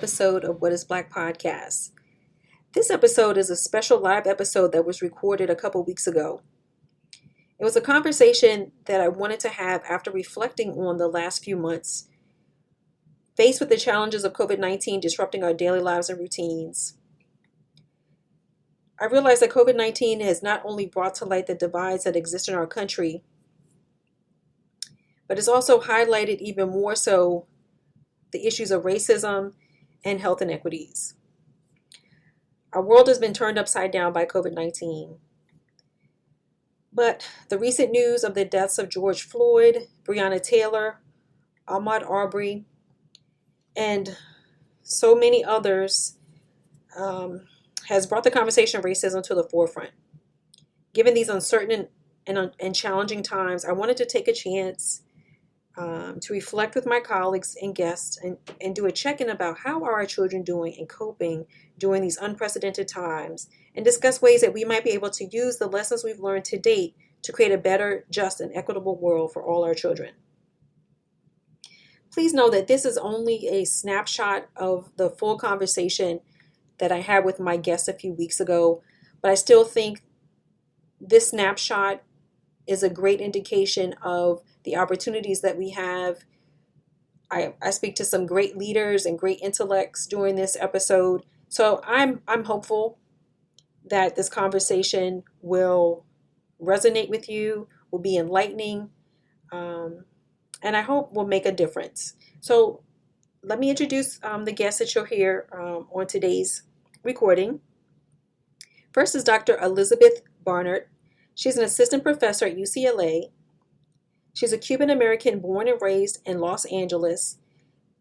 episode of What is Black podcast. This episode is a special live episode that was recorded a couple weeks ago. It was a conversation that I wanted to have after reflecting on the last few months, faced with the challenges of COVID-19 disrupting our daily lives and routines. I realized that COVID-19 has not only brought to light the divides that exist in our country, but it's also highlighted even more so the issues of racism and health inequities. Our world has been turned upside down by COVID-19. But the recent news of the deaths of George Floyd, Breonna Taylor, Ahmaud Arbery, and so many others has brought the conversation of racism to the forefront. Given these uncertain and challenging times, I wanted to take a chance to reflect with my colleagues and guests and do a check-in about how are our children doing and coping during these unprecedented times, and discuss ways that we might be able to use the lessons we've learned to date to create a better, just, and equitable world for all our children. Please know that this is only a snapshot of the full conversation that I had with my guests a few weeks ago, but I still think this snapshot is a great indication of the opportunities that we have. I speak to some great leaders and great intellects during this episode. So I'm hopeful that this conversation will resonate with you, will be enlightening, and I hope will make a difference. So let me introduce the guests that you'll hear on today's recording. First is Dr. Elizabeth Barnert. She's an assistant professor at UCLA. She's a Cuban American born and raised in Los Angeles.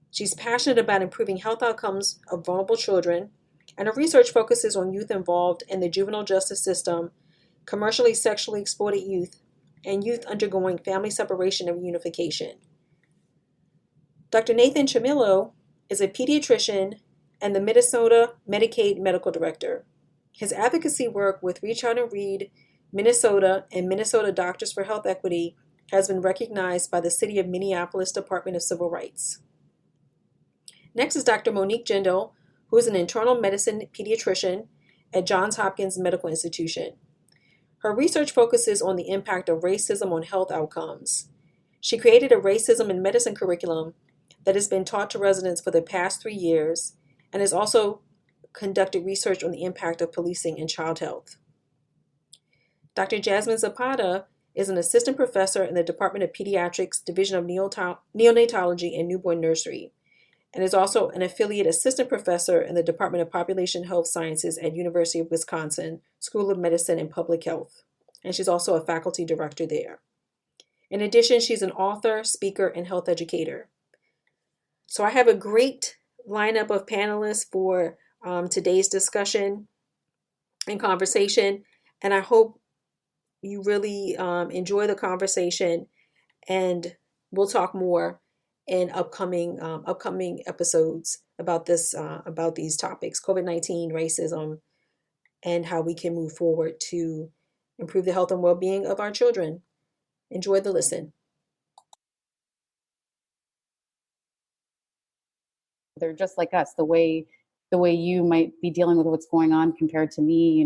She's passionate about improving health outcomes of vulnerable children, and her research focuses on youth involved in the juvenile justice system, commercially sexually exploited youth, and youth undergoing family separation and reunification. Dr. Nathan Chomilo is a pediatrician and the Minnesota Medicaid medical director. His advocacy work with Reach Out and Read Minnesota and Minnesota Doctors for Health Equity has been recognized by the City of Minneapolis Department of Civil Rights. Next is Dr. Monique Jindal, who is an internal medicine pediatrician at Johns Hopkins Medical Institution. Her research focuses on the impact of racism on health outcomes. She created a racism in medicine curriculum that has been taught to residents for the past 3 years and has also conducted research on the impact of policing in child health. Dr. Jasmine Zapata is an assistant professor in the Department of Pediatrics, Division of Neonatology and Newborn Nursery, and is also an affiliate assistant professor in the Department of Population Health Sciences at University of Wisconsin, School of Medicine and Public Health, and she's also a faculty director there. In addition, she's an author, speaker, and health educator. So I have a great lineup of panelists for today's discussion and conversation, and I hope you really enjoy the conversation, and we'll talk more in upcoming episodes about these topics: COVID-19, racism, and how we can move forward to improve the health and well-being of our children. Enjoy the listen. They're just like us. The way you might be dealing with what's going on compared to me,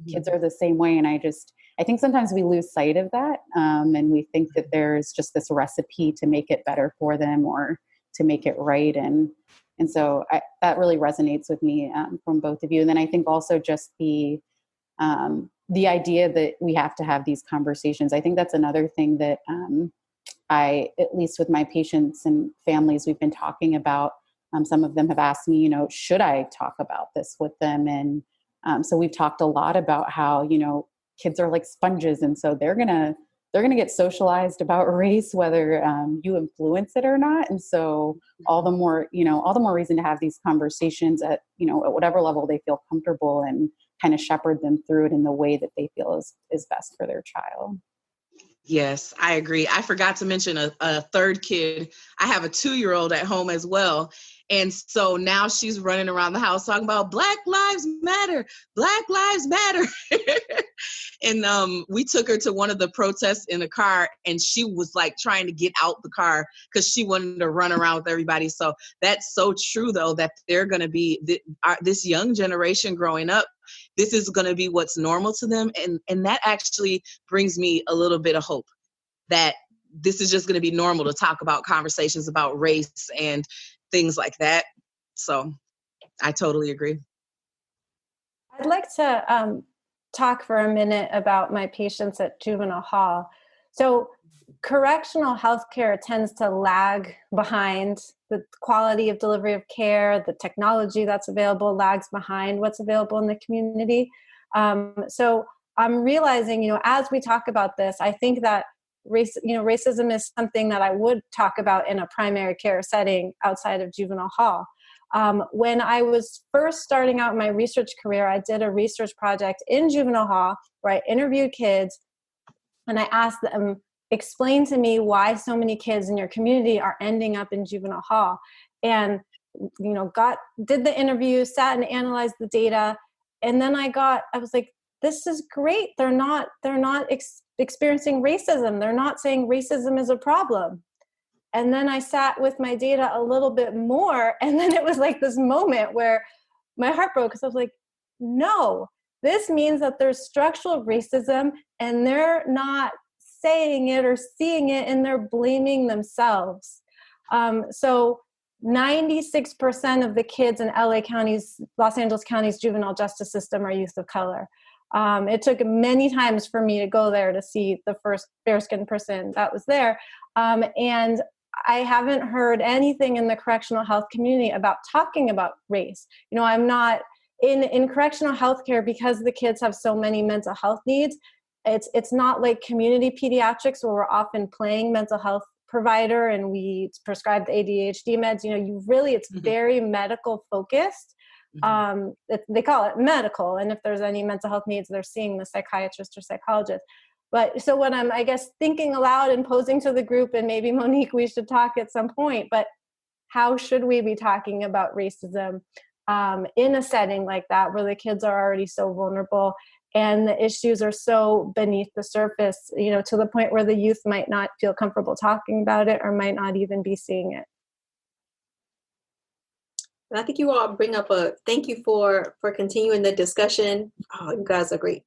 kids are the same way. And I think sometimes we lose sight of that. And we think that there's just this recipe to make it better for them or to make it right. And so that really resonates with me from both of you. And then I think also just the idea that we have to have these conversations. I think that's another thing that at least with my patients and families, we've been talking about. Some of them have asked me, should I talk about this with them? And so we've talked a lot about how, kids are like sponges. And so they're going to get socialized about race, whether you influence it or not. And so all the more reason to have these conversations at whatever level they feel comfortable, and kind of shepherd them through it in the way that they feel is best for their child. Yes, I agree. I forgot to mention a third kid. I have a 2-year-old at home as well. And so now she's running around the house talking about Black Lives Matter, Black Lives Matter. And we took her to one of the protests in the car, and she was like trying to get out the car because she wanted to run around with everybody. So that's so true, though, that they're going to be this young generation growing up. This is going to be what's normal to them. And that actually brings me a little bit of hope that this is just going to be normal to talk about conversations about race and things like that. So I totally agree. I'd like to talk for a minute about my patients at juvenile hall. So correctional healthcare tends to lag behind. The quality of delivery of care, the technology that's available lags behind what's available in the community. So I'm realizing, as we talk about this, I think that racism is something that I would talk about in a primary care setting outside of juvenile hall. When I was first starting out my research career, I did a research project in juvenile hall where I interviewed kids, and I asked them, explain to me why so many kids in your community are ending up in juvenile hall. And did the interview, sat and analyzed the data, and then I was like, this is great. They're not experiencing racism. They're not saying racism is a problem. And then I sat with my data a little bit more, and then it was like this moment where my heart broke, because I was like, no, this means that there's structural racism, and they're not saying it or seeing it, and they're blaming themselves. So 96% of the kids in Los Angeles County's juvenile justice system are youth of color. It took many times for me to go there to see the first fair-skinned person that was there. And I haven't heard anything in the correctional health community about talking about race. I'm not in correctional health care, because the kids have so many mental health needs. It's not like community pediatrics where we're often playing mental health provider and we prescribe the ADHD meds. It's very medical focused. They call it medical, and if there's any mental health needs, they're seeing the psychiatrist or psychologist. But so what I'm, thinking aloud and posing to the group, and maybe Monique, we should talk at some point, but how should we be talking about racism in a setting like that, where the kids are already so vulnerable and the issues are so beneath the surface, to the point where the youth might not feel comfortable talking about it or might not even be seeing it? And I think you all bring up thank you for continuing the discussion. Oh, you guys are great.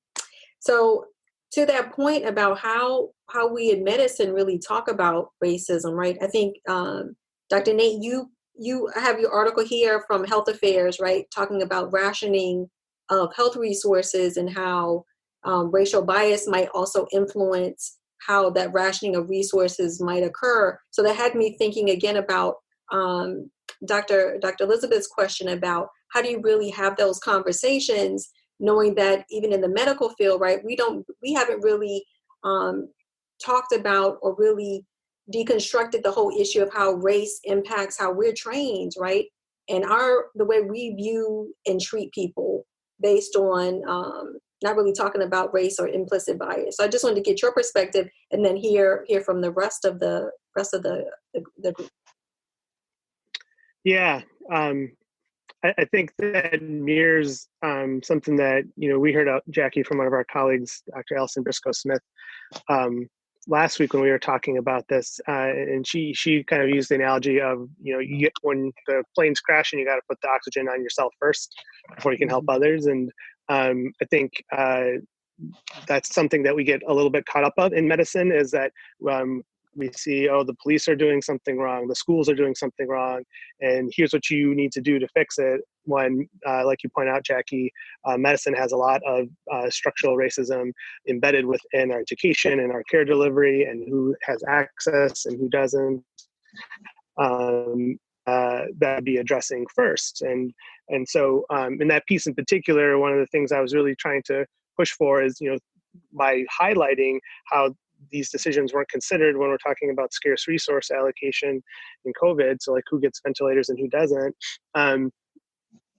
So to that point about how we in medicine really talk about racism, right? I think, Dr. Nate, you have your article here from Health Affairs, right? Talking about rationing of health resources and how racial bias might also influence how that rationing of resources might occur. So that had me thinking again about Dr. Elizabeth's question about how do you really have those conversations, knowing that even in the medical field, right, we haven't really talked about or really deconstructed the whole issue of how race impacts how we're trained, right? And the way we view and treat people based on not really talking about race or implicit bias. So I just wanted to get your perspective and then hear from the rest of the group. Yeah, I think that mirrors something that we heard out, Jackie, from one of our colleagues, Dr. Alison Briscoe-Smith, last week when we were talking about this, and she kind of used the analogy of you get, when the plane's crashing, you got to put the oxygen on yourself first before you can help others, and I think that's something that we get a little bit caught up of in medicine, is that we see, the police are doing something wrong, the schools are doing something wrong, and here's what you need to do to fix it. When, like you point out, Jackie, medicine has a lot of structural racism embedded within our education and our care delivery, and who has access and who doesn't. That'd be addressing first. And so in that piece in particular, one of the things I was really trying to push for is, by highlighting how these decisions weren't considered when we're talking about scarce resource allocation in COVID. So like who gets ventilators and who doesn't.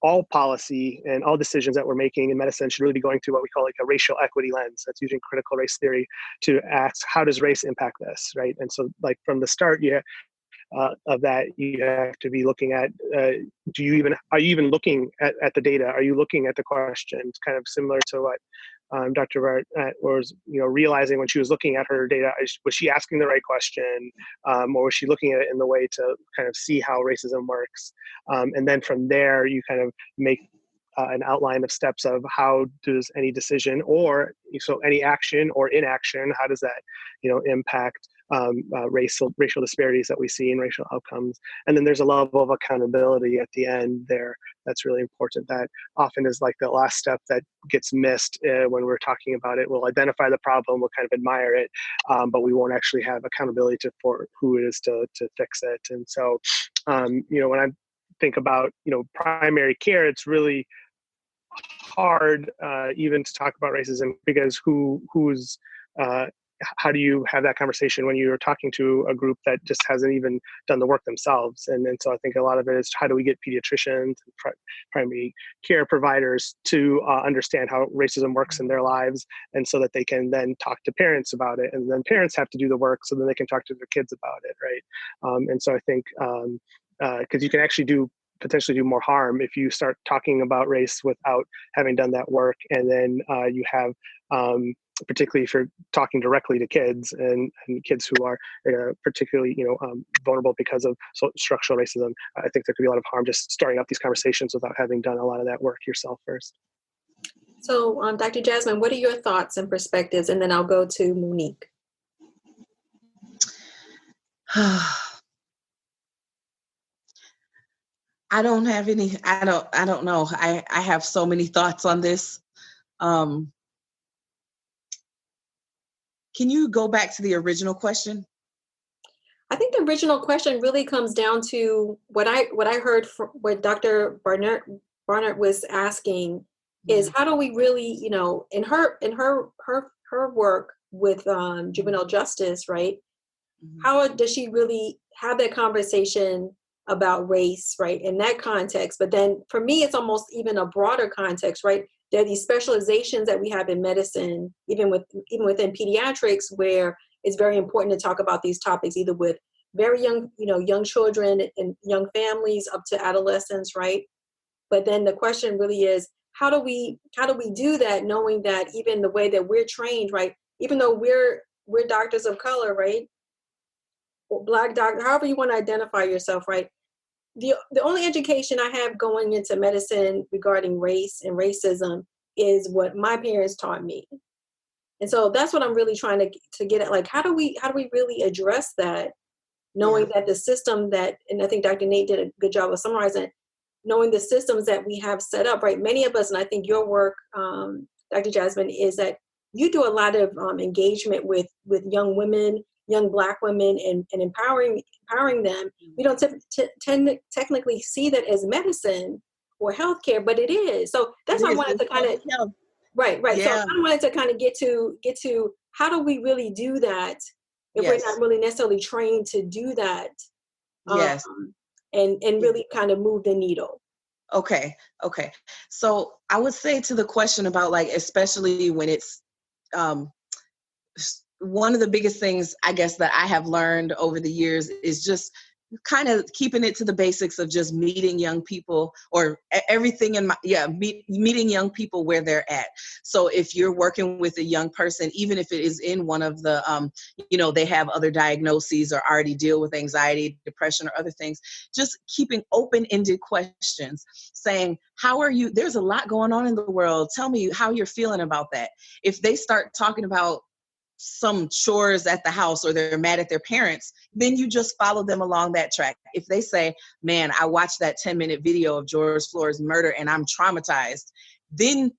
All policy and all decisions that we're making in medicine should really be going through what we call like a racial equity lens. That's using critical race theory to ask, how does race impact this, right? And so like from the start, of that, you have to be looking at, are you even looking at the data? Are you looking at the questions? Kind of similar to what Dr. Barnert was, realizing when she was looking at her data, was she asking the right question, or was she looking at it in the way to kind of see how racism works? And then from there, you kind of make an outline of steps of how does any decision or any action or inaction, how does that, impact racial disparities that we see in racial outcomes. And then there's a level of accountability at the end there that's really important. That often is like the last step that gets missed when we're talking about it. We'll identify the problem, we'll kind of admire it, but we won't actually have accountability for who it is to fix it. And so, when I think about, primary care, it's really hard even to talk about racism, because who's how do you have that conversation when you're talking to a group that just hasn't even done the work themselves? And so I think a lot of it is, how do we get pediatricians, primary care providers to understand how racism works in their lives, and so that they can then talk to parents about it, and then parents have to do the work so then they can talk to their kids about it, right? And so I think because you can actually potentially do more harm if you start talking about race without having done that work. And then you have, particularly if you're talking directly to kids and kids who are particularly, vulnerable because of structural racism, I think there could be a lot of harm just starting out these conversations without having done a lot of that work yourself first. So, Dr. Jasmine, what are your thoughts and perspectives? And then I'll go to Monique. I don't have any, I don't know. I have so many thoughts on this. Can you go back to the original question? I think the original question really comes down to what I heard from what Dr. Barnert was asking is, how do we really, in her work with juvenile justice, right? How does she really have that conversation about race, right, in that context? But then for me, it's almost even a broader context, right? There are these specializations that we have in medicine, even within pediatrics, where it's very important to talk about these topics, either with very young, young children and young families up to adolescents, right? But then the question really is, how do we do that, knowing that even the way that we're trained, right, even though we're doctors of color, right, or Black doctor, however you want to identify yourself, right? The only education I have going into medicine regarding race and racism is what my parents taught me. And so that's what I'm really trying to get at. Like, how do we really address that, knowing that the system that, and I think Dr. Nate did a good job of summarizing it, knowing the systems that we have set up, right? Many of us, and I think your work, Dr. Jasmine, is that you do a lot of engagement with young women, young Black women, and empowering them. We don't technically see that as medicine or healthcare, but it is. So that's why I wanted to kind of, right. Yeah. So I wanted to kind of get to how do we really do that if we're not really necessarily trained to do that? Yes. And really kind of move the needle. Okay. So I would say to the question about, like, especially when it's, one of the biggest things, I guess, that I have learned over the years is just kind of keeping it to the basics of just meeting young people, or everything meeting young people where they're at. So if you're working with a young person, even if it is in one of the, they have other diagnoses or already deal with anxiety, depression, or other things, just keeping open-ended questions, saying, how are you? There's a lot going on in the world. Tell me how you're feeling about that. If they start talking about some chores at the house, or they're mad at their parents, then you just follow them along that track. If they say, man, I watched that 10-minute video of George Floyd's murder and I'm traumatized, then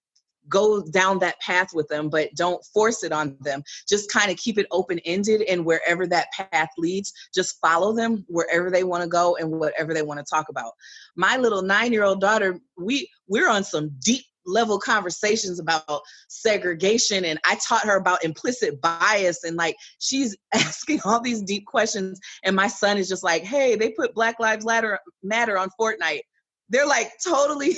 go down that path with them, but don't force it on them. Just kind of keep it open-ended, and wherever that path leads, just follow them wherever they want to go and whatever they want to talk about. My little 9-year-old daughter, we're on some deep level conversations about segregation, and I taught her about implicit bias, and like she's asking all these deep questions, and my son is just like, hey, they put Black Lives Matter on Fortnite. They're like totally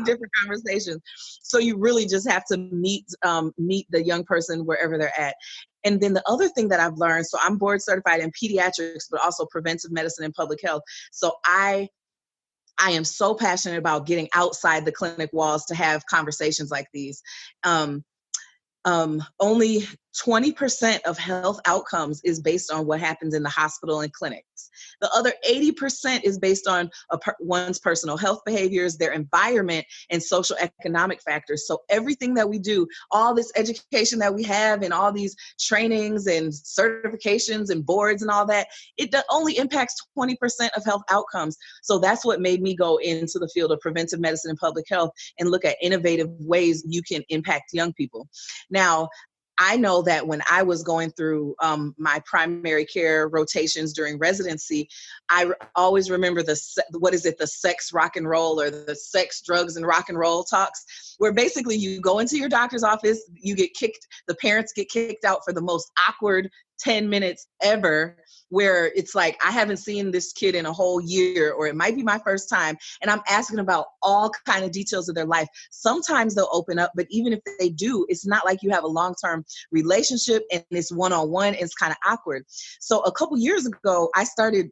different conversations. So you really just have to meet the young person wherever they're at. And then the other thing that I've learned, so I'm board certified in pediatrics, but also preventive medicine and public health. So I am so passionate about getting outside the clinic walls to have conversations like these. Only 20% of health outcomes is based on what happens in the hospital and clinics. The other 80% is based on one's personal health behaviors, their environment, and social economic factors. So everything that we do, all this education that we have and all these trainings and certifications and boards and all that, it only impacts 20% of health outcomes. So that's what made me go into the field of preventive medicine and public health and look at innovative ways you can impact young people. Now, I know that when I was going through my primary care rotations during residency, I always remember the sex, rock and roll, or the sex, drugs, and rock and roll talks, where basically you go into your doctor's office, the parents get kicked out for the most awkward 10 minutes ever, where it's like, I haven't seen this kid in a whole year, or it might be my first time, and I'm asking about all kind of details of their life. Sometimes they'll open up, but even if they do, it's not like you have a long-term relationship, and it's one-on-one. It's kind of awkward. So a couple years ago, I started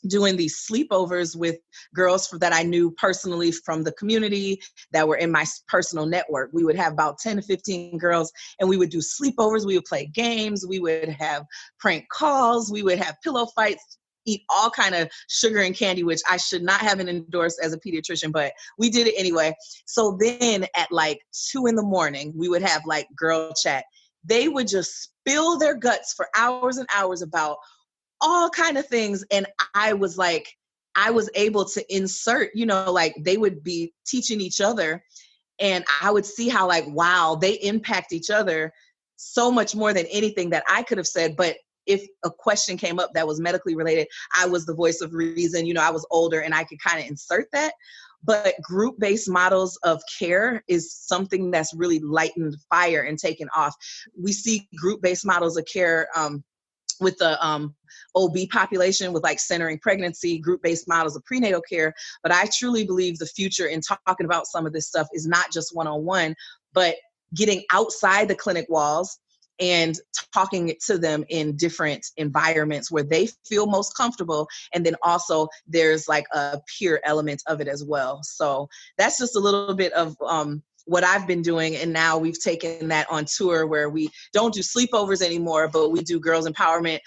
doing these sleepovers with girls that I knew personally from the community that were in my personal network. We would have about 10 to 15 girls, and we would do sleepovers. We would play games. We would have prank calls. We would have pillow fights, eat all kind of sugar and candy, which I should not have endorsed as a pediatrician, but we did it anyway. So then at like 2 a.m, we would have like girl chat. They would just spill their guts for hours and hours about all kind of things. And I was able to insert, like they would be teaching each other, and I would see how like, wow, they impact each other so much more than anything that I could have said. But if a question came up that was medically related, I was the voice of reason. I was older and I could kind of insert that. But group-based models of care is something that's really lightened fire and taken off. We see group-based models of care with the OB population, with like centering pregnancy, group-based models of prenatal care. But I truly believe the future in talking about some of this stuff is not just one-on-one, but getting outside the clinic walls and talking to them in different environments where they feel most comfortable. And then also there's like a peer element of it as well. So that's just a little bit of what I've been doing. And now we've taken that on tour, where we don't do sleepovers anymore, but we do girls empowerment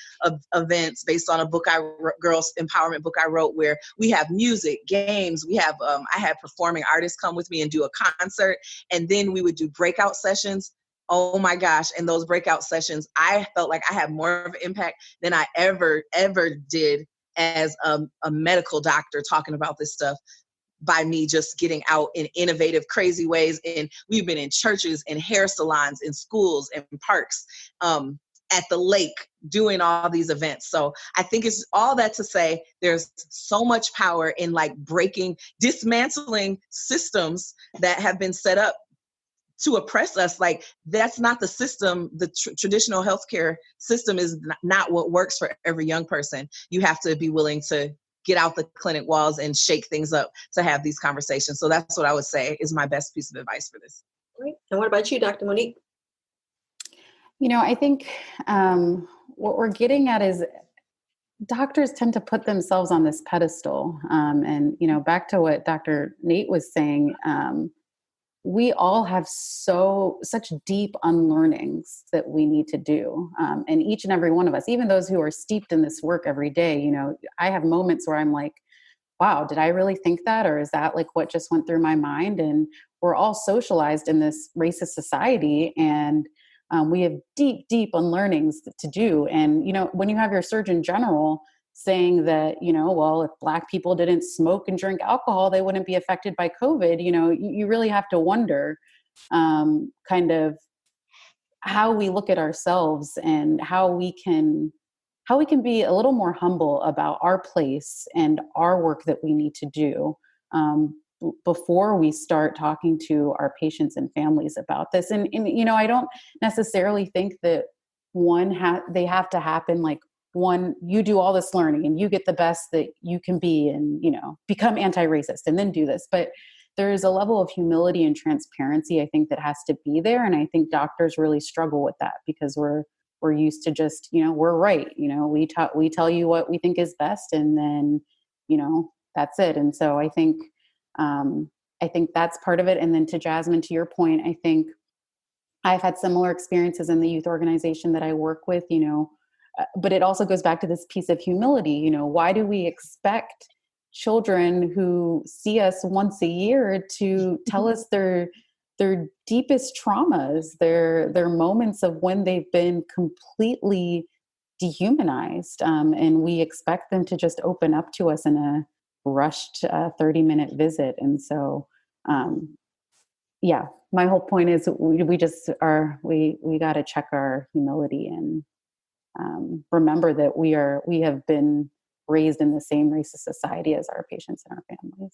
events based on a book girls empowerment book I wrote, where we have music, games. We have, I had performing artists come with me and do a concert. And then we would do breakout sessions. Oh my gosh. And those breakout sessions, I felt like I had more of an impact than I ever did as a medical doctor talking about this stuff, by me just getting out in innovative, crazy ways. And we've been in churches and hair salons, in schools and parks, at the lake, doing all these events. So I think it's all that to say there's so much power in like dismantling systems that have been set up to oppress us. Like, that's not the system. The traditional healthcare system is not what works for every young person. You have to be willing to get out the clinic walls and shake things up to have these conversations. So that's what I would say is my best piece of advice for this. Great. And what about you, Dr. Monique? I think what we're getting at is doctors tend to put themselves on this pedestal. And back to what Dr. Nate was saying, we all have such deep unlearnings that we need to do. And each and every one of us, even those who are steeped in this work every day, I have moments where I'm like, wow, did I really think that? Or is that like what just went through my mind? And we're all socialized in this racist society, and we have deep, deep unlearnings to do. And, when you have your Surgeon General saying that, well, if Black people didn't smoke and drink alcohol, they wouldn't be affected by COVID. You really have to wonder kind of how we look at ourselves and how we can be a little more humble about our place and our work that we need to do before we start talking to our patients and families about this. And I don't necessarily think that they have to happen like, one, you do all this learning and you get the best that you can be and, become anti-racist and then do this. But there is a level of humility and transparency, I think, that has to be there. And I think doctors really struggle with that because we're we're used to just, we're right. We tell you what we think is best, and then, that's it. And so I think that's part of it. And then to Jasmine, to your point, I think I've had similar experiences in the youth organization that I work with, but it also goes back to this piece of humility. Why do we expect children who see us once a year to tell us their deepest traumas, their moments of when they've been completely dehumanized, and we expect them to just open up to us in a rushed 30-minute visit? And so my whole point is we got to check our humility and remember that we have been raised in the same racist society as our patients and our families.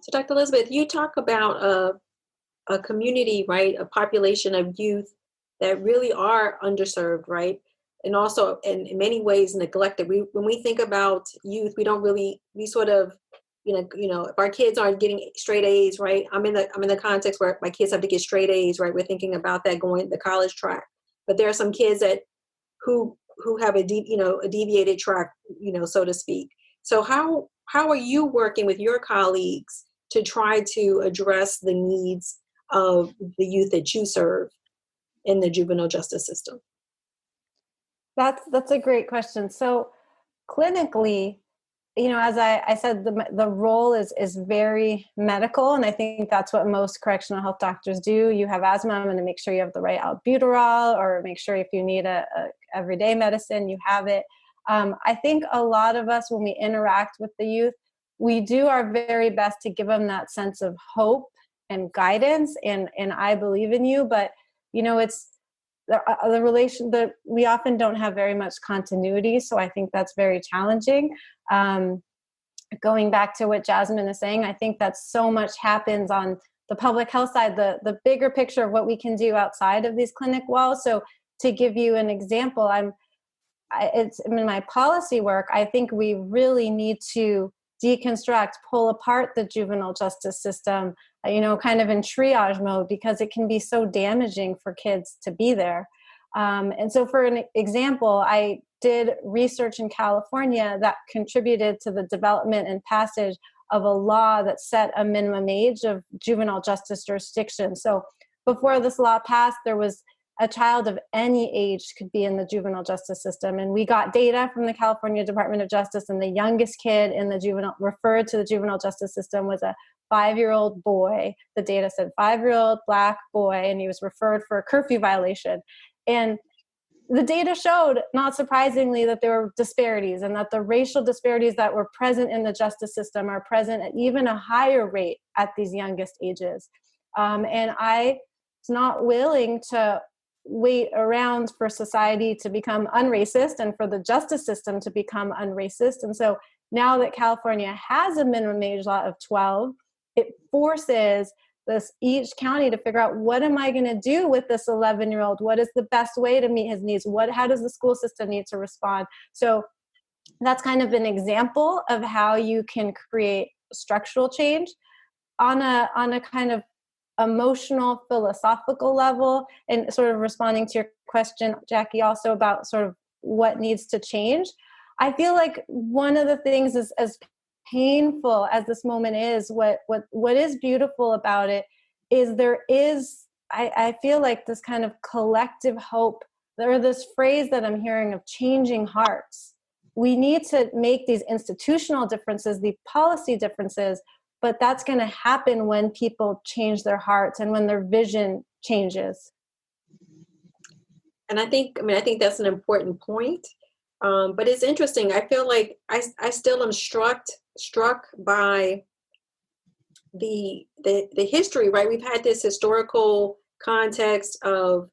So Dr. Elizabeth, you talk about a community, right? A population of youth that really are underserved, right? And also in many ways neglected. When we think about youth, we sort of, if our kids aren't getting straight A's, right? I'm in the context where my kids have to get straight A's, right? We're thinking about that going the college track. But there are some kids who have a deviated track, so to speak. So how are you working with your colleagues to try to address the needs of the youth that you serve in the juvenile justice system? That's a great question. So clinically, as I said, the role is very medical, and I think that's what most correctional health doctors do. You have asthma, I'm going to make sure you have the right albuterol, or make sure if you need a everyday medicine, you have it. I think a lot of us, when we interact with the youth, we do our very best to give them that sense of hope and guidance, and I believe in you. But it's the relation that we often don't have very much continuity. So I think that's very challenging. Going back to what Jasmine is saying, I think that so much happens on the public health side, the bigger picture of what we can do outside of these clinic walls. So to give you an example, it's in my policy work, I think we really need to deconstruct, pull apart the juvenile justice system, kind of in triage mode, because it can be so damaging for kids to be there. And so for an example, I did research in California that contributed to the development and passage of a law that set a minimum age of juvenile justice jurisdiction. So before this law passed, there was a child of any age could be in the juvenile justice system. And we got data from the California Department of Justice, and the youngest kid in the referred to the juvenile justice system was a 5-year-old boy. The data said 5-year-old Black boy, and he was referred for a curfew violation. And the data showed, not surprisingly, that there were disparities, and that the racial disparities that were present in the justice system are present at even a higher rate at these youngest ages. And I was not willing to wait around for society to become unracist and for the justice system to become unracist. And so now that California has a minimum age law of 12, it forces each county to figure out, what am I going to do with this 11-year-old? What is the best way to meet his needs? How does the school system need to respond? So that's kind of an example of how you can create structural change on a kind of emotional, philosophical level. And sort of responding to your question, Jackie, also about sort of what needs to change. I feel like one of the things is, as painful as this moment is, what is beautiful about it is I feel like this kind of collective hope, or this phrase that I'm hearing of changing hearts. We need to make these institutional differences, the policy differences, but that's going to happen when people change their hearts and when their vision changes. And I think that's an important point. But it's interesting. I feel like I still am struck by the history, right? We've had this historical context of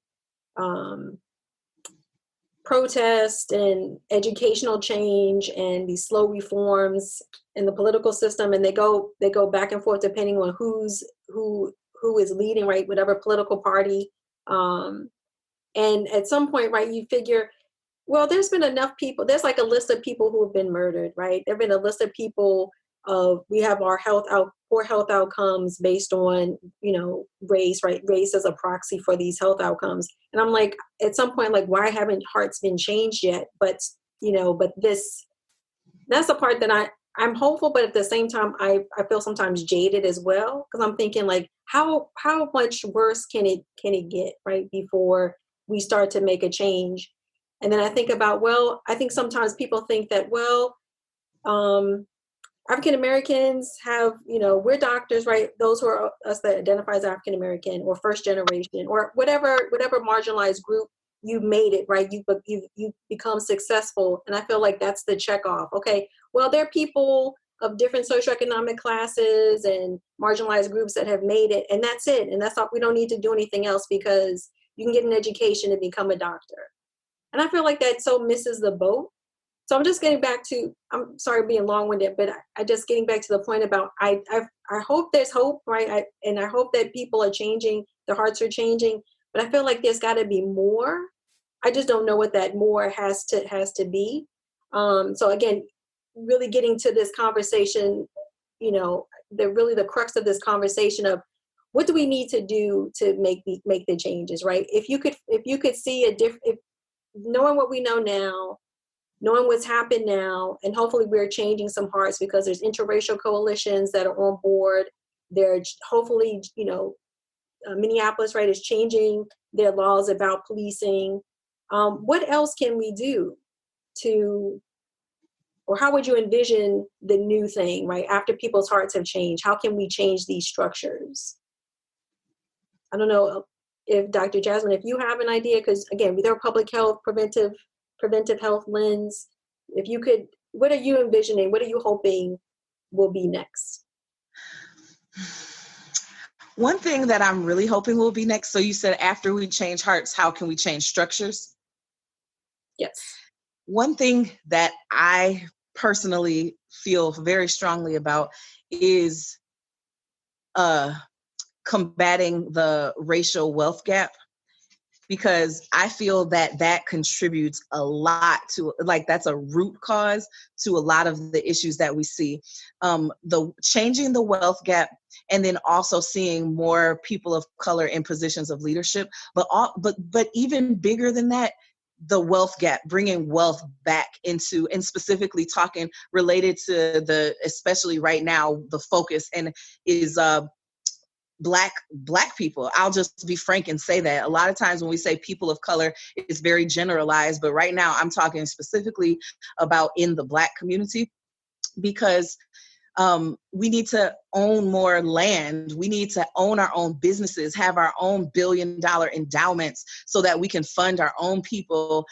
protest and educational change and these slow reforms in the political system, and they go back and forth depending on who is leading, right? Whatever political party. And at some point, right, you figure, well, there's been enough people. There's like a list of people who have been murdered, right? There've been a list of people we have our health poor health outcomes based on, race, right? Race as a proxy for these health outcomes. And I'm like, at some point, like, why haven't hearts been changed yet? But, that's the part that I'm hopeful, but at the same time, I feel sometimes jaded as well. Cause I'm thinking like, how much worse can it get, right? Before we start to make a change. And then I think about, I think sometimes people think that, African Americans have, we're doctors, right? Those who are us that identify as African American or first generation or whatever marginalized group, you made it, right? You become successful. And I feel like that's the check off. Okay, well, there are people of different socioeconomic classes and marginalized groups that have made it, and that's it. And that's all. We don't need to do anything else because you can get an education and become a doctor. And I feel like that so misses the boat. So I'm just getting back to, I'm sorry being long-winded, but I just getting back to the point about, I hope there's hope, right? And I hope that people are changing, their hearts are changing, but I feel like there's got to be more. I just don't know what that more has to be. So again, really getting to this conversation, the crux of this conversation of what do we need to do to make the changes, right? If you could see knowing what we know now, knowing what's happened now, and hopefully we're changing some hearts because there's interracial coalitions that are on board. They're hopefully, Minneapolis, right, is changing their laws about policing. What else can we do or how would you envision the new thing, right? After people's hearts have changed, how can we change these structures? I don't know if Dr. Jasmine, if you have an idea, because again, with our public health, preventive health lens, if you could, what are you envisioning? What are you hoping will be next? One thing that I'm really hoping will be next. So you said after we change hearts, how can we change structures? Yes. One thing that I personally feel very strongly about is combating the racial wealth gap, because I feel that contributes a lot to, like, that's a root cause to a lot of the issues that we see. The changing the wealth gap, and then also seeing more people of color in positions of leadership, but even bigger than that, the wealth gap, bringing wealth back into, and specifically talking related to especially right now, the focus and is Black people. I'll just be frank and say that a lot of times when we say people of color, it's very generalized, but right now I'm talking specifically about in the Black community, because we need to own more land. We need to own our own businesses, have our own $1 billion endowments so that we can fund our own people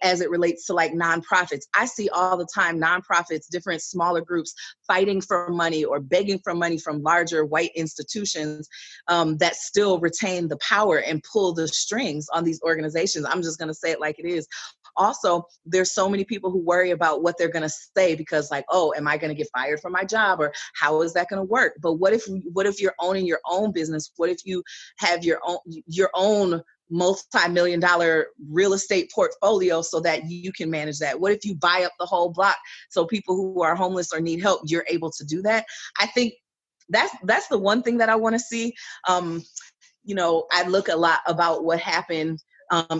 as it relates to like nonprofits. I see all the time nonprofits, different smaller groups fighting for money or begging for money from larger white institutions that still retain the power and pull the strings on these organizations. I'm just going to say it like it is. Also, there's so many people who worry about what they're going to say because, like, oh, am I going to get fired from my job, or how is that going to work? But what if you're owning your own business? What if you have your own multi-million-dollar real estate portfolio so that you can manage that? What if you buy up the whole block so people who are homeless or need help, you're able to do that? I think that's the one thing that I want to see. I look a lot about what happened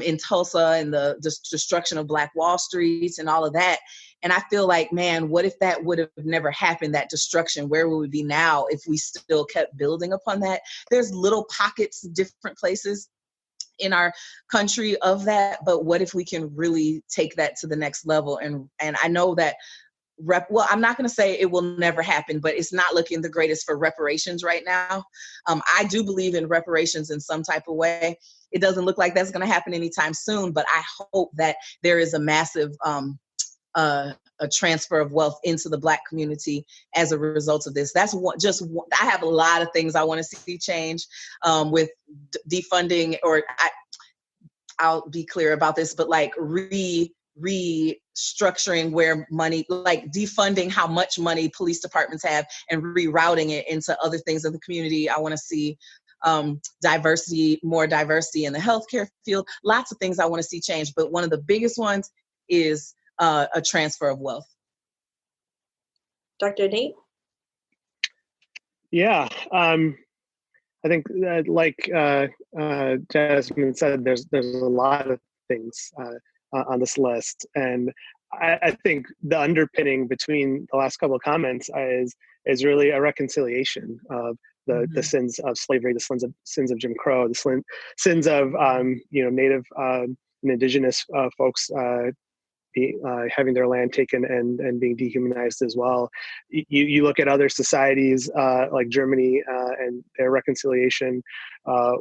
in Tulsa and the destruction of Black Wall Street and all of that. And I feel like, man, what if that would have never happened, that destruction? Where would we be now if we still kept building upon that? There's little pockets, different places in our country of that, but what if we can really take that to the next level? And I know that I'm not going to say it will never happen, but it's not looking the greatest for reparations right now. I do believe in reparations in some type of way. It doesn't look like that's going to happen anytime soon, but I hope that there is a massive a transfer of wealth into the Black community as a result of this. That's I have a lot of things I want to see change with defunding, or I'll be clear about this, but like restructuring where money, like defunding how much money police departments have and rerouting it into other things in the community. I want to see more diversity in the healthcare field, lots of things I want to see change. But one of the biggest ones is a transfer of wealth. Dr. Nate? Yeah. I think that, like Jasmine said, there's a lot of things on this list, and I think the underpinning between the last couple of comments is really a reconciliation of the sins of slavery, the sins of Jim Crow, the sins of Native and Indigenous folks having their land taken and being dehumanized as well. You look at other societies like Germany and their reconciliation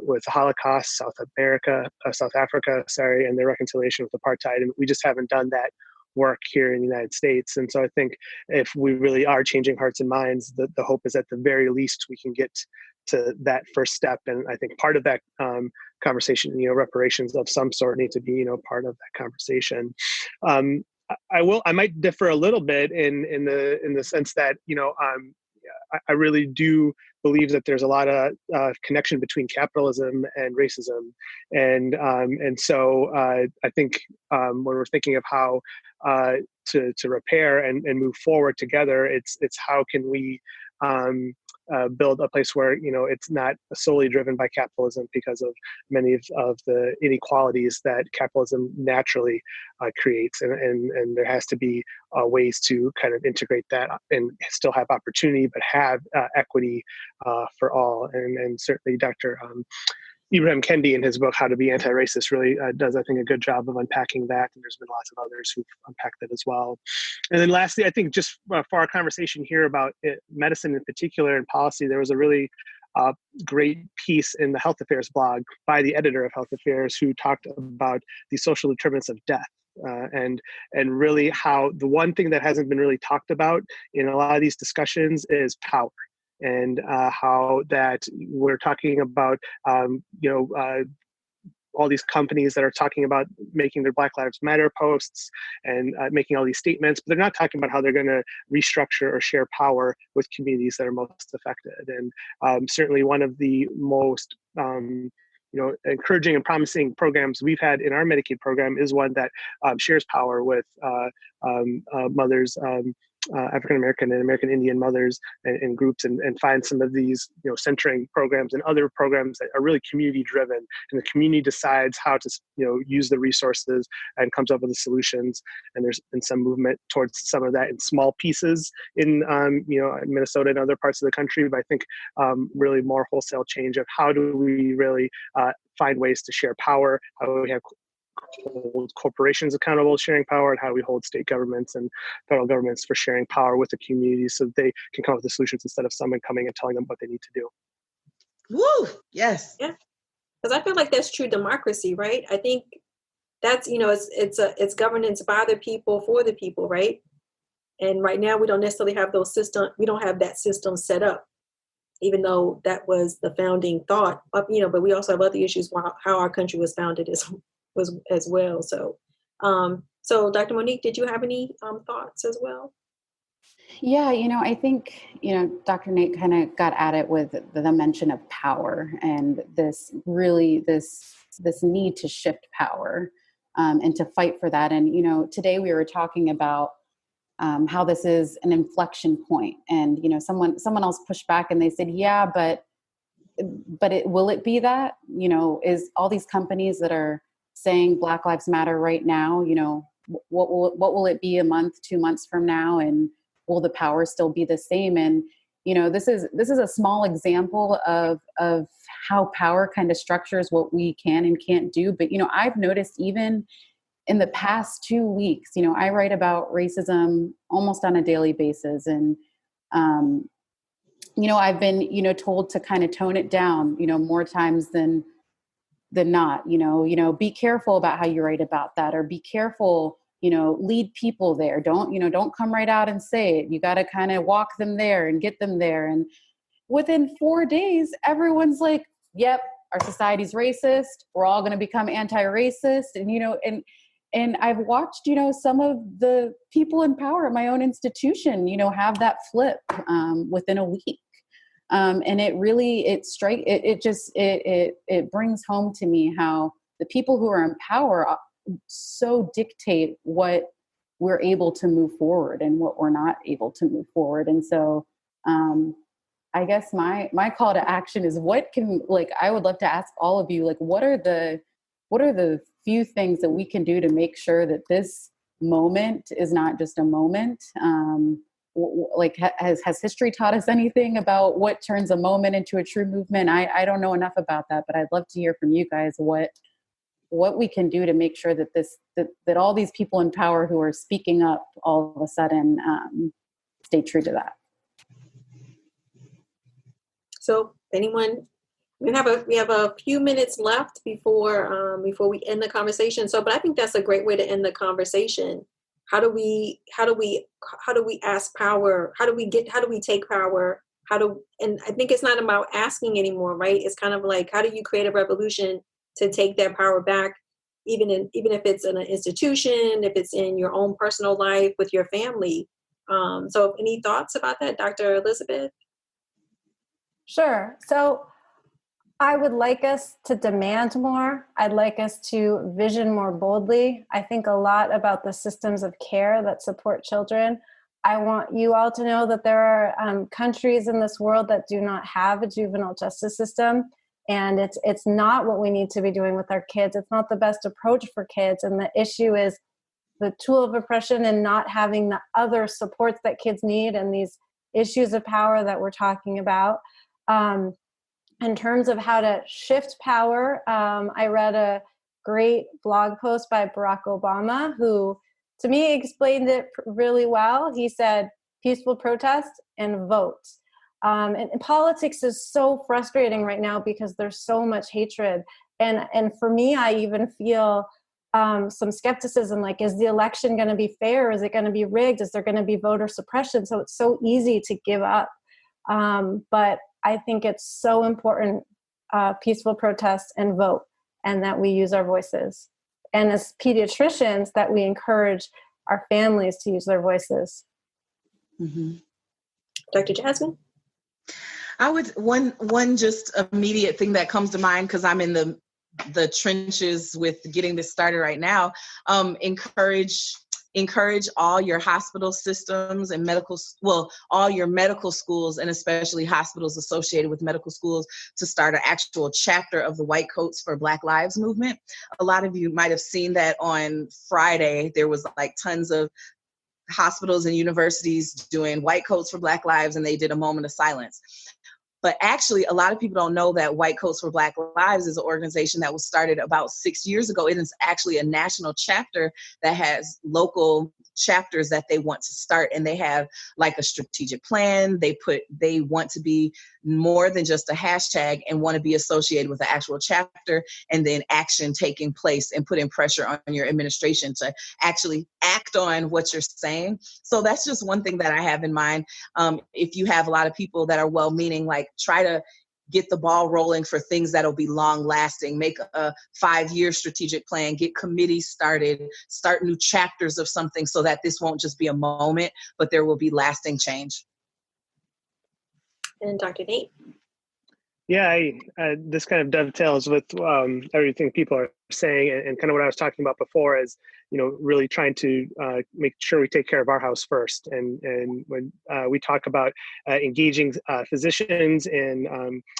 with the Holocaust, South Africa, and their reconciliation with apartheid, and we just haven't done that work here in the United States. And so I think if we really are changing hearts and minds, the hope is at the very least we can get to that first step. And I think part of that conversation, reparations of some sort need to be, part of that conversation. I might differ a little bit in the sense that, I really do believe that there's a lot of connection between capitalism and racism, and so I think when we're thinking of how to repair and move forward together, it's how can we build a place where it's not solely driven by capitalism, because of many of the inequalities that capitalism naturally creates, and there has to be ways to kind of integrate that and still have opportunity, but have equity for all. And certainly Dr. Ibrahim Kendi in his book, How to Be Anti-Racist, really does, I think, a good job of unpacking that. And there's been lots of others who've unpacked that as well. And then lastly, I think just for our conversation here about medicine in particular and policy, there was a really great piece in the Health Affairs blog by the editor of Health Affairs, who talked about the social determinants of death. And really how the one thing that hasn't been really talked about in a lot of these discussions is power. And how that we're talking about, all these companies that are talking about making their Black Lives Matter posts and making all these statements, but they're not talking about how they're going to restructure or share power with communities that are most affected. And certainly one of the most encouraging and promising programs we've had in our Medicaid program is one that shares power with mothers, African American and American Indian mothers and groups, and find some of these centering programs and other programs that are really community driven, and the community decides how to use the resources and comes up with the solutions. And there's been some movement towards some of that in small pieces in Minnesota and other parts of the country, but I think really more wholesale change of how do we really find ways to share power, how do we hold corporations accountable sharing power, and how do we hold state governments and federal governments for sharing power with the community so that they can come up with the solutions instead of someone coming and telling them what they need to do. Woo! Yes. Yeah. Because I feel like that's true democracy, right? I think that's, it's governance by the people for the people, right? And right now we don't necessarily have we don't have that system set up, even though that was the founding thought of, but we also have other issues how our country was founded as well. So, so Dr. Monique, did you have any thoughts as well? Yeah, I think, Dr. Nate kind of got at it with the mention of power and this need to shift power and to fight for that. And, today we were talking about how this is an inflection point. And, someone else pushed back and they said, yeah, but will it be that, is all these companies that are saying Black Lives Matter right now, what will it be a month, 2 months from now? And will the power still be the same? And, this is a small example of how power kind of structures what we can and can't do. But, I've noticed even in the past 2 weeks, I write about racism almost on a daily basis. And, I've been, told to kind of tone it down, more times than not, be careful about how you write about that, or be careful, lead people there. Don't come right out and say it. You got to kind of walk them there and get them there. And within 4 days, everyone's like, yep, our society's racist. We're all going to become anti-racist. And I've watched, some of the people in power at my own institution, have that flip within a week. And it really, it brings home to me how the people who are in power so dictate what we're able to move forward and what we're not able to move forward. And so, I guess my call to action is what can, like, I would love to ask all of you, like, what are the few things that we can do to make sure that this moment is not just a moment? Like, has history taught us anything about what turns a moment into a true movement? I don't know enough about that, but I'd love to hear from you guys what we can do to make sure that that all these people in power who are speaking up all of a sudden stay true to that. So anyone, we have a few minutes left before we end the conversation. So, but I think that's a great way to end the conversation. How do we ask power? How do we take power? And I think it's not about asking anymore, right? It's kind of like, how do you create a revolution to take that power back, even if it's in an institution, if it's in your own personal life with your family. So any thoughts about that, Dr. Elizabeth? Sure. So I would like us to demand more. I'd like us to vision more boldly. I think a lot about the systems of care that support children. I want you all to know that there are countries in this world that do not have a juvenile justice system. And it's not what we need to be doing with our kids. It's not the best approach for kids. And the issue is the tool of oppression and not having the other supports that kids need and these issues of power that we're talking about. In terms of how to shift power, I read a great blog post by Barack Obama, who to me explained it really well. He said, peaceful protest and vote. And politics is so frustrating right now because there's so much hatred. And for me, I even feel some skepticism, like, is the election going to be fair? Is it going to be rigged? Is there going to be voter suppression? So it's so easy to give up. But I think it's so important, peaceful protest and vote, and that we use our voices. And as pediatricians, that we encourage our families to use their voices. Mm-hmm. Dr. Jasmine? I would, one just immediate thing that comes to mind, because I'm in the trenches with getting this started right now, encourage all your hospital systems and all your medical schools, and especially hospitals associated with medical schools, to start an actual chapter of the White Coats for Black Lives movement. A lot of you might have seen that on Friday. There was like tons of hospitals and universities doing White Coats for Black Lives, and they did a moment of silence. But actually, a lot of people don't know that White Coats for Black Lives is an organization that was started about 6 years ago. It is actually a national chapter that has local chapters that they want to start, and they have like a strategic plan. They want to be more than just a hashtag and want to be associated with the actual chapter, and then action taking place and putting pressure on your administration to actually act on what you're saying. So that's just one thing that I have in mind. If you have a lot of people that are well-meaning, like, try to get the ball rolling for things that'll be long lasting. Make a 5-year strategic plan, get committees started, start new chapters of something, so that this won't just be a moment, but there will be lasting change. And Dr. Nate? Yeah, this kind of dovetails with everything people are saying, and kind of what I was talking about before is, really trying to make sure we take care of our house first. And when we talk about engaging physicians and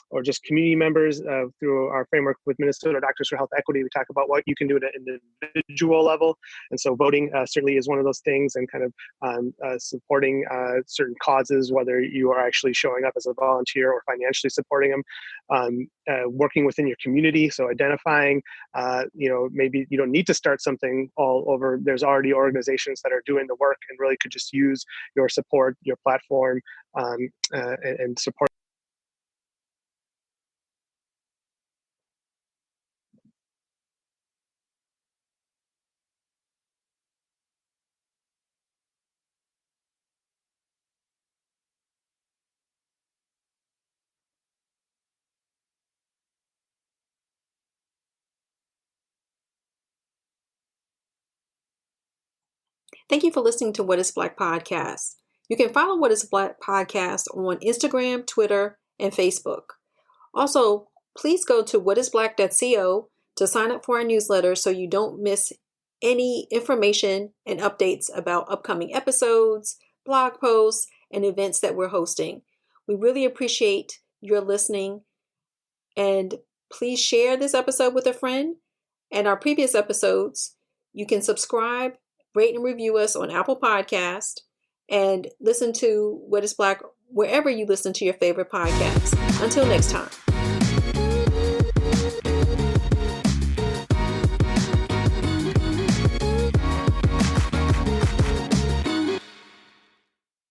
or just community members through our framework with Minnesota Doctors for Health Equity, we talk about what you can do at an individual level. And so voting certainly is one of those things, and kind of supporting certain causes, whether you are actually showing up as a volunteer or financially supporting them. Working within your community, so identifying, maybe you don't need to start something all over. There's already organizations that are doing the work and really could just use your support, your platform, and support. Thank you for listening to What is Black Podcast. You can follow What is Black Podcast on Instagram, Twitter, and Facebook. Also, please go to whatisblack.co to sign up for our newsletter so you don't miss any information and updates about upcoming episodes, blog posts, and events that we're hosting. We really appreciate your listening, and please share this episode with a friend and our previous episodes. You can subscribe, rate and review us on Apple Podcast, and listen to What is Black wherever you listen to your favorite podcasts. Until next time.